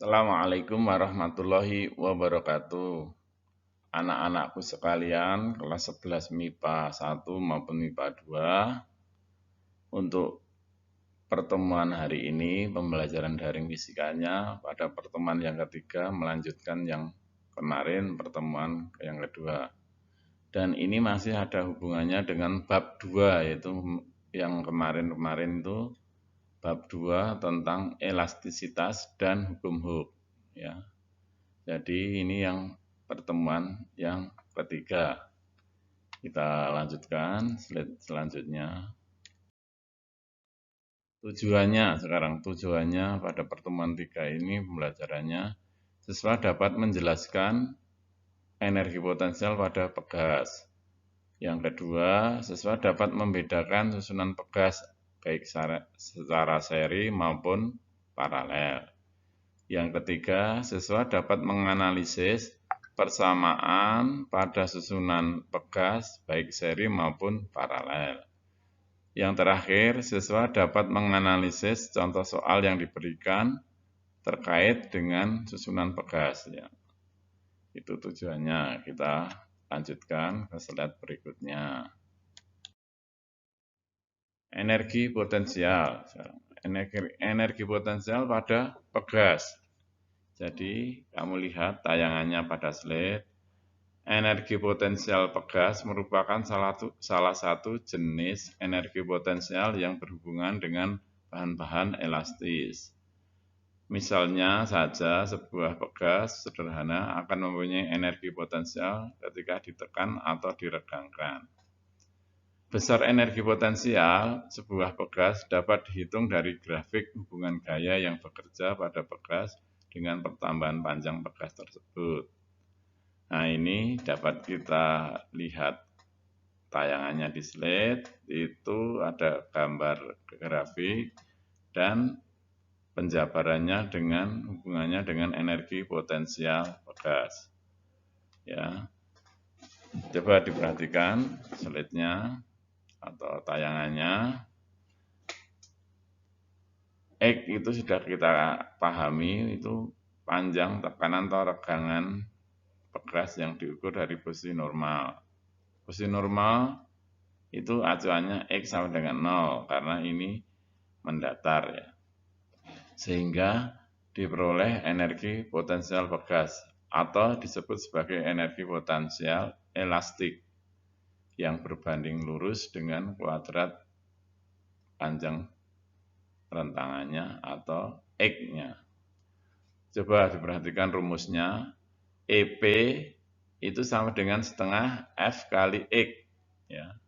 Assalamualaikum warahmatullahi wabarakatuh. Anak-anakku sekalian, kelas 11 MIPA 1 maupun MIPA 2, untuk pertemuan hari ini, pembelajaran daring fisikanya pada pertemuan yang ketiga melanjutkan yang kemarin, pertemuan yang kedua. Dan ini masih ada hubungannya dengan bab 2, yaitu yang kemarin-kemarin itu bab 2 tentang elastisitas dan hukum Hooke, ya. Jadi ini yang pertemuan yang ketiga. Kita lanjutkan slide selanjutnya. Tujuannya pada pertemuan 3 ini pembelajarannya, siswa dapat menjelaskan energi potensial pada pegas. Yang kedua, siswa dapat membedakan susunan pegas baik secara seri maupun paralel. Yang ketiga, siswa dapat menganalisis persamaan pada susunan pegas baik seri maupun paralel. Yang terakhir, siswa dapat menganalisis contoh soal yang diberikan terkait dengan susunan pegas. Ya. Itu tujuannya. Kita lanjutkan ke slide berikutnya. Energi potensial. Energi potensial pada pegas. Jadi, kamu lihat tayangannya pada slide. Energi potensial pegas merupakan salah satu jenis energi potensial yang berhubungan dengan bahan-bahan elastis. Misalnya saja sebuah pegas sederhana akan mempunyai energi potensial ketika ditekan atau diregangkan. Besar energi potensial sebuah pegas dapat dihitung dari grafik hubungan gaya yang bekerja pada pegas dengan pertambahan panjang pegas tersebut. Nah, ini dapat kita lihat tayangannya di slide, itu ada gambar grafik dan penjabarannya dengan hubungannya dengan energi potensial pegas. Ya. Coba diperhatikan slide-nya atau tayangannya. X itu sudah kita pahami, itu panjang tekanan atau regangan pegas yang diukur dari posisi normal. Posisi normal itu acuannya X sama dengan 0 karena ini mendatar, ya. Sehingga diperoleh energi potensial pegas atau disebut sebagai energi potensial elastik yang berbanding lurus dengan kuadrat panjang rentangannya atau X-nya. Coba diperhatikan rumusnya. EP itu sama dengan setengah F kali X. Ya.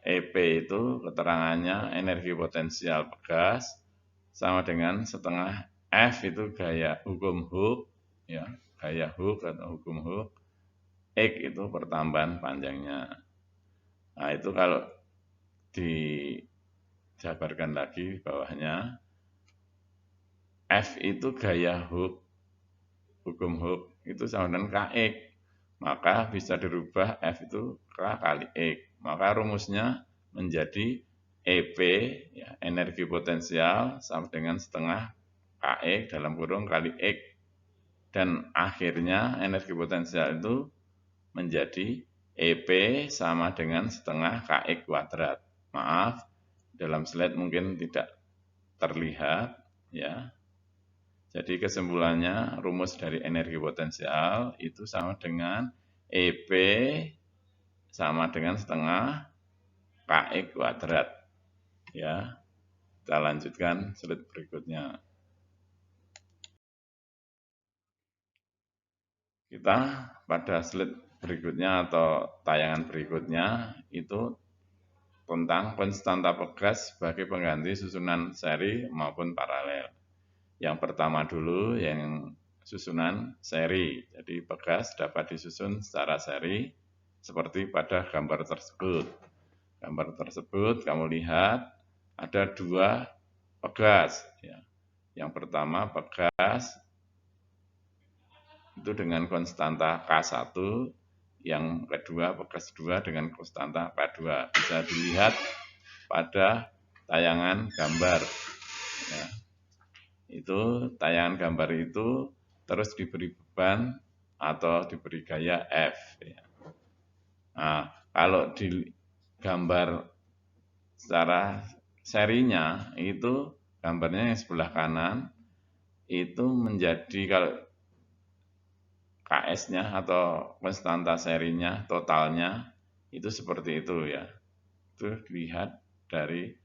EP itu keterangannya energi potensial pegas sama dengan setengah F itu gaya hukum Hooke, ya, gaya Hooke atau hukum Hooke. X itu pertambahan panjangnya. Nah, itu kalau dijabarkan lagi bawahnya, F itu gaya Hooke, hukum Hooke itu sama dengan Kx, maka bisa dirubah F itu K kali X. Maka rumusnya menjadi EP, ya, energi potensial sama dengan setengah Kx dalam kurung kali X. Dan akhirnya energi potensial itu menjadi EP sama dengan setengah Kx kuadrat. Maaf, dalam slide mungkin tidak terlihat, ya. Jadi kesimpulannya, rumus dari energi potensial itu sama dengan EP sama dengan setengah Kx kuadrat. Ya, kita lanjutkan slide berikutnya. Kita pada slide berikutnya atau tayangan berikutnya itu tentang konstanta pegas sebagai pengganti susunan seri maupun paralel. Yang pertama dulu yang susunan seri. Jadi pegas dapat disusun secara seri seperti pada gambar tersebut. Gambar tersebut kamu lihat ada dua pegas. Ya. Yang pertama pegas itu dengan konstanta K1, yang kedua pegas 2 dengan konstanta K2. Bisa dilihat pada tayangan gambar. Ya. Itu tayangan gambar itu terus diberi beban atau diberi gaya F. Ya. Nah, kalau di gambar secara serinya itu gambarnya yang sebelah kanan itu menjadi kalau KS-nya atau konstanta serinya totalnya itu seperti itu ya. Itu dilihat dari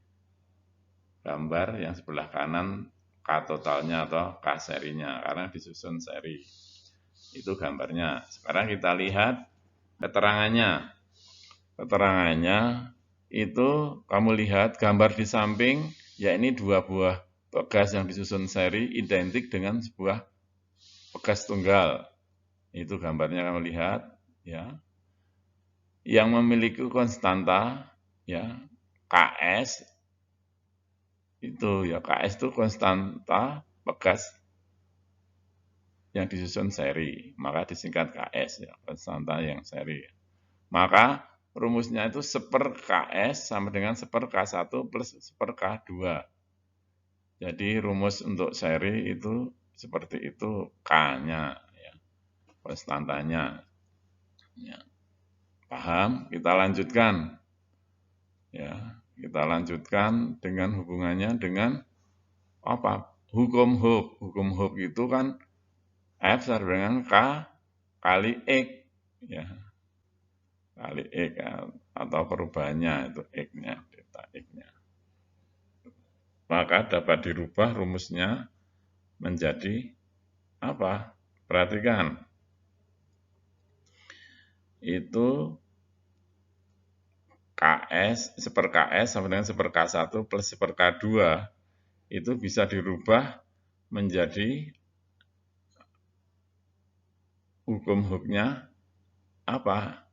gambar yang sebelah kanan K totalnya atau K serinya karena disusun seri. Itu gambarnya. Sekarang kita lihat keterangannya. Keterangannya itu kamu lihat gambar di samping, ya ini dua buah pegas yang disusun seri identik dengan sebuah pegas tunggal. Itu gambarnya kamu lihat, ya. Yang memiliki konstanta, ya, KS itu ya KS itu konstanta pegas yang disusun seri, maka disingkat KS ya, konstanta yang seri. Maka rumusnya itu 1 KS sama dengan 1 K1 plus 1 K2. Jadi rumus untuk seri itu seperti itu K-nya, ya, konstantanya. Ya. Paham? Kita lanjutkan. Ya, kita lanjutkan dengan hubungannya dengan apa? Hukum Hooke. Hukum Hooke itu kan F sama dengan K kali X. Ya, kali X atau perubahannya itu X-nya, delta X-nya. Maka dapat dirubah rumusnya menjadi apa? Perhatikan. Itu KS, 1 KS sama dengan 1 K1 plus 1 K2 itu bisa dirubah menjadi hukum Hooke-nya apa?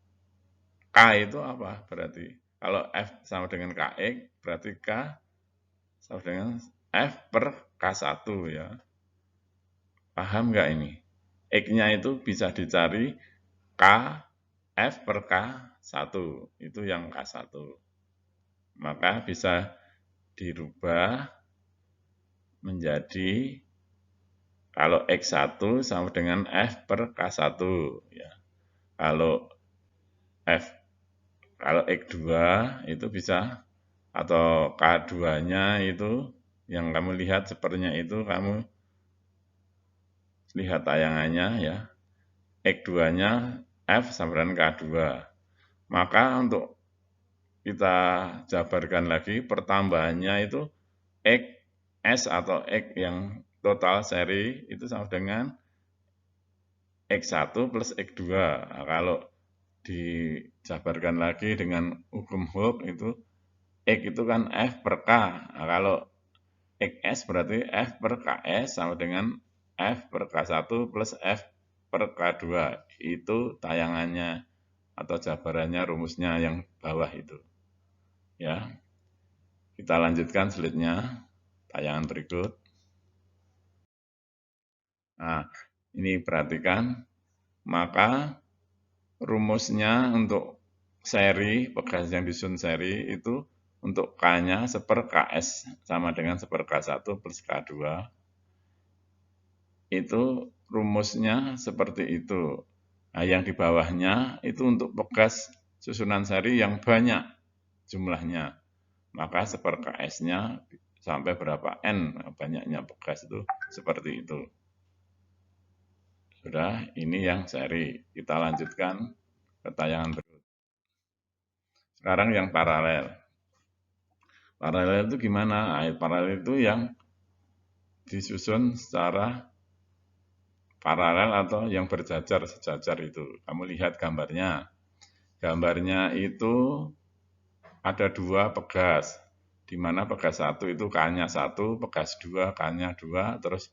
K itu apa berarti? Kalau F sama dengan KX, berarti K sama dengan F per K1 ya. Paham nggak ini? X-nya itu bisa dicari K F per K1, itu yang K1. Maka bisa dirubah menjadi kalau X1 sama dengan F per K1 ya. Kalau X2 itu bisa atau K2-nya itu yang kamu lihat sepertinya itu kamu lihat tayangannya ya. X2-nya F sama dengan K2. Maka untuk kita jabarkan lagi pertambahannya itu X atau X yang total seri itu sama dengan X1 plus X2. Nah, kalau dijabarkan lagi dengan hukum Hooke itu X itu kan F per K. Nah, kalau XS berarti F per KS sama dengan F per K1 plus F per K2. Itu tayangannya atau jabarannya rumusnya yang bawah itu. Ya. Kita lanjutkan slide-nya, tayangan berikut. Nah, ini perhatikan, maka rumusnya untuk seri, pegas yang disusun seri itu untuk K-nya 1 KS sama dengan 1 K1 plus K2. Itu rumusnya seperti itu. Nah, yang di bawahnya itu untuk pegas susunan seri yang banyak jumlahnya. Maka 1 KS-nya sampai berapa N banyaknya pegas itu seperti itu. Sudah, ini yang seri. Kita lanjutkan ke tayangan berikut. Sekarang yang paralel. Paralel itu gimana? Paralel itu yang disusun secara paralel atau yang berjajar sejajar itu. Kamu lihat gambarnya. Gambarnya itu ada dua pegas. Di mana pegas satu itu K-nya 1, pegas 2, K-nya 2, terus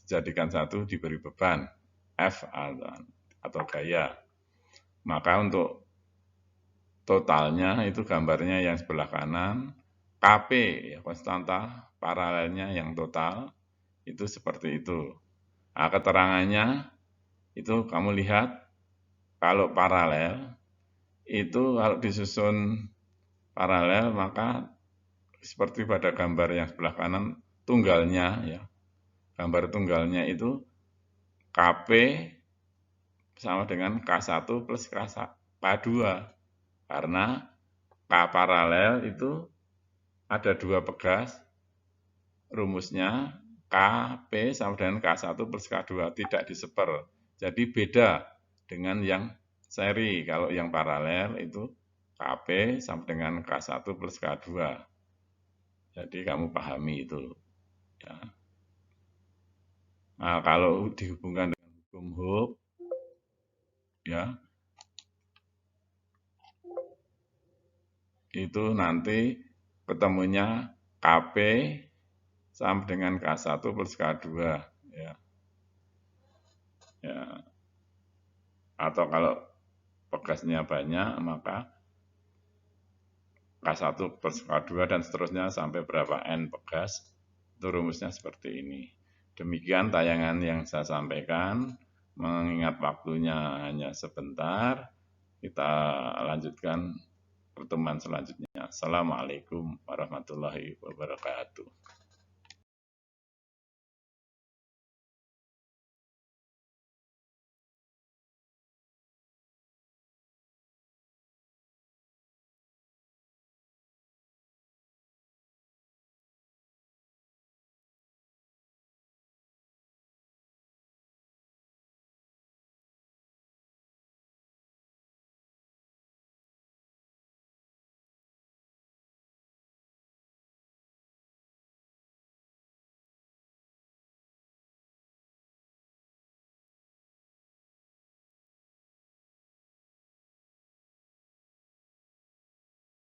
dijadikan satu diberi beban F atau gaya. Maka untuk totalnya itu gambarnya yang sebelah kanan, KP, ya, konstanta paralelnya yang total, itu seperti itu. Nah, keterangannya itu kamu lihat, kalau paralel, itu kalau disusun paralel, maka seperti pada gambar yang sebelah kanan, tunggalnya, ya, gambar tunggalnya itu KP sama dengan K1 plus K2. Karena K paralel itu ada 2 pegas, rumusnya KP sama dengan K1 plus K2, tidak diseper. Jadi beda dengan yang seri. Kalau yang paralel itu KP sama dengan K1 plus K2. Jadi kamu pahami itu. Ya. Nah, kalau dihubungkan dengan hukum Hooke, ya, itu nanti ketemunya KP sama dengan K1 plus K2. Ya. Ya. Atau kalau pegasnya banyak, maka K1 plus K2 dan seterusnya sampai berapa N pegas, itu rumusnya seperti ini. Demikian tayangan yang saya sampaikan, mengingat waktunya hanya sebentar, kita lanjutkan pertemuan selanjutnya. Assalamualaikum warahmatullahi wabarakatuh.